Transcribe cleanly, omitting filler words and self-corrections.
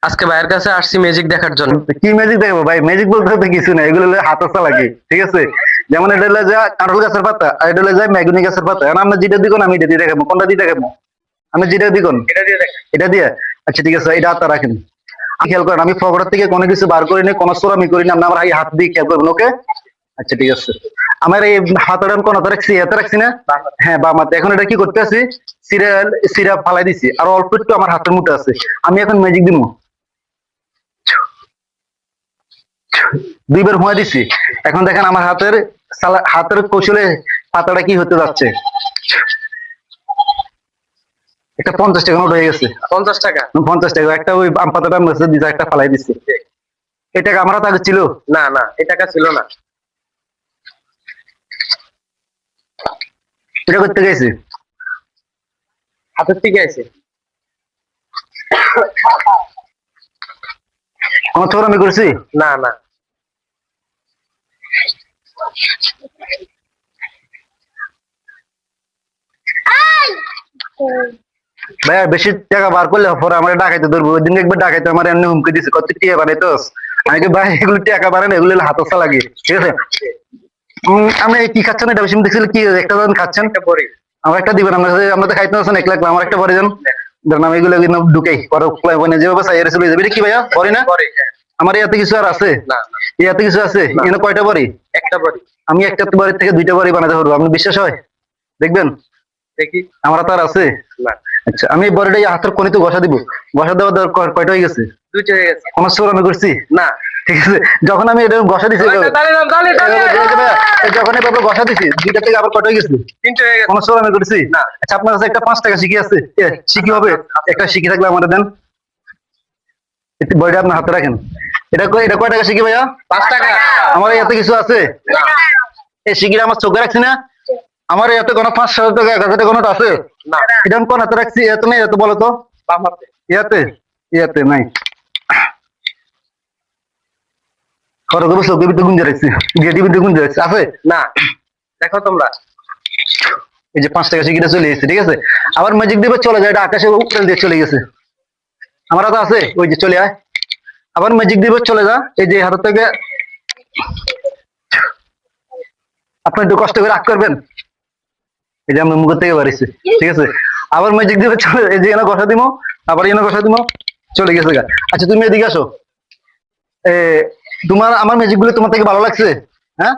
আজকে ভাইয়ের কাছে আসছি ম্যাজিক দেখার জন্য। কি ম্যাজিক দেখবো ভাই? ম্যাজিক বলতে তো কিছু না, এগুলো হলো হাতের লাগে, ঠিক আছে? যেমন এটা হলো যা কাঁঠাল গাছের পাতা, আর এটা হলো যা মেগুনি গাছের পাতা। এখন আমরা যেটা দিকন আমি এটা দিয়ে দেখাবো, কোনটা দিয়ে দেখাবো? আমি যেটা দিকন এটা দিয়ে। আচ্ছা ঠিক আছে, এটা হাতটা রাখেন। খেয়াল করেন, আমি পকেটের থেকে কোনো কিছু বার করি না, কোনো চোরামি করি না, আপনি আমার এই হাত দিয়ে খেয়াল করবেন, ওকে? আচ্ছা ঠিক আছে। আমার এই হাতটা আমি কোন হাতে রাখছি? হাতে রাখছি না? হ্যাঁ, বাম হাতে। এখন এটা কি করতে আছি? সিরা ফালাই দিছি, আর অল্প একটু আমার হাতের মধ্যে আছে। আমি এখন ম্যাজিক দিব, দুইবার হুঁয়া দিছি। এখন দেখেন আমার হাতের কৌশলে পাতাটা কি হতে যাচ্ছে। একটা 50 টাকা নোট হয়ে গেছে। 50 টাকা? 50 টাকা একটা ওই আম পাতাটা মেসে দিছে, একটা ফালাই দিছি। এই টাকা আমার হাতে আগে ছিল? না না, এই টাকা ছিল না। এটা করতে গেছি হাতের থেকে আছে। কোনো চোর আমি করছি? না না। ভাইয়া বেশি টাকা বার করলে পরে আমার ডাকাইতে ধরবো। ওই দিন একবার ডাকাইতে আমার এমনি হুমকি দিছে, কত টাকা বানাইতোস? আমি কি ভাই এগুলো টাকা বানাই না, এগুলো হাতছা লাগে, ঠিক আছে? আমি কি খাচ্ছেন এটা বেশি দেখছিল কি একটা জন খাচ্ছেন? একটা বড়ি। আমার একটা দিবেন, আমরা তো খাইতে পারছেন 1 লাখ, আমার একটা পরে যান। ধরেন আমি এগুলো কিন্তু ঢুকাই পরে মানে যেভাবে চাইরে চলে যাবে। এটা কি ভাইয়া পরে না? বড়ি, হ্যাঁ। আমার ইয়াতে কিছু আর আছে? না না। ইয়াতে কিছু আছে? না। এখানে কয়টা বড়ি? একটা বড়ি। আমি একটা বড়ি থেকে 2টা বড়ি বানাতে পারবো, আপনি বিশ্বাস হয়? দেখবেন দেখি। আমার হাতে আর আছে? না। আচ্ছা, আমি এই বড়িটা এই হাতের কোণে তো ঘষা দিব। ঘষা দেওয়া দরকার, কয়টা হয়ে গেছে? 2টা হয়ে গেছে। কোনো চোর আমি করছি? না। ঠিক আছে, যখন আমি এটা ঘষা দিছি যখন এভাবে ঘষা দিছি 2টা থেকে আবার কয়টা হয়ে গেছে? 3টা হয়ে গেছে। কোনো চোর আমি করছি? না। আচ্ছা, আপনার কাছে একটা 5 টাকা শিখি আছে? শিখি হবে? একটা শিখি থাকলে আমাদের দেন, একটু বইটা আপনার হাতে রাখেন। এটা কয় টাকা শিখি ভাইয়া? 5 টাকা। আমার এতে কিছু আছে? না। এই শিখিটা আমার চোখে রাখছি না? আমার এতে কোনো 500 টাকা 1000 টাকা নোট আছে? না। এটা আমি কোন হাতে রাখছি? এতে নেই, এত বলো তো। বাম হাতে। ইয়াতে ইয়াতে নাই। খরচ করে চোখের ভিতরে গুঞ্জে রাখছি, গেটির ভিতরে গুঞ্জে রাখছি, আছে? না। দেখো তোমরা। এই যে 5 টাকা শিখিটা চলে গেছে, ঠিক আছে? আবার ম্যাজিক দিবে চলে যায়, এটা আকাশে উপরে দিয়ে চলে গেছে। আমার হাতে আছে, ওই যে চলে আয়। আবার ম্যাজিক দিবে চলে যা, এই যে হাতের থেকে। আপনি একটু কষ্ট করে রাগ করবেন, এই যে আমার মুখের থেকে বাড়িছে, ঠিক আছে? আবার ম্যাজিক দিবে চলে, এই যে এনে কষা দিব, আবার এনে কষা দিব, চলে গেছে গা। আচ্ছা তুমি এদিকে আসো। তোমার আমার ম্যাজিক গুলো তোমার থেকে ভালো লাগছে? হ্যাঁ।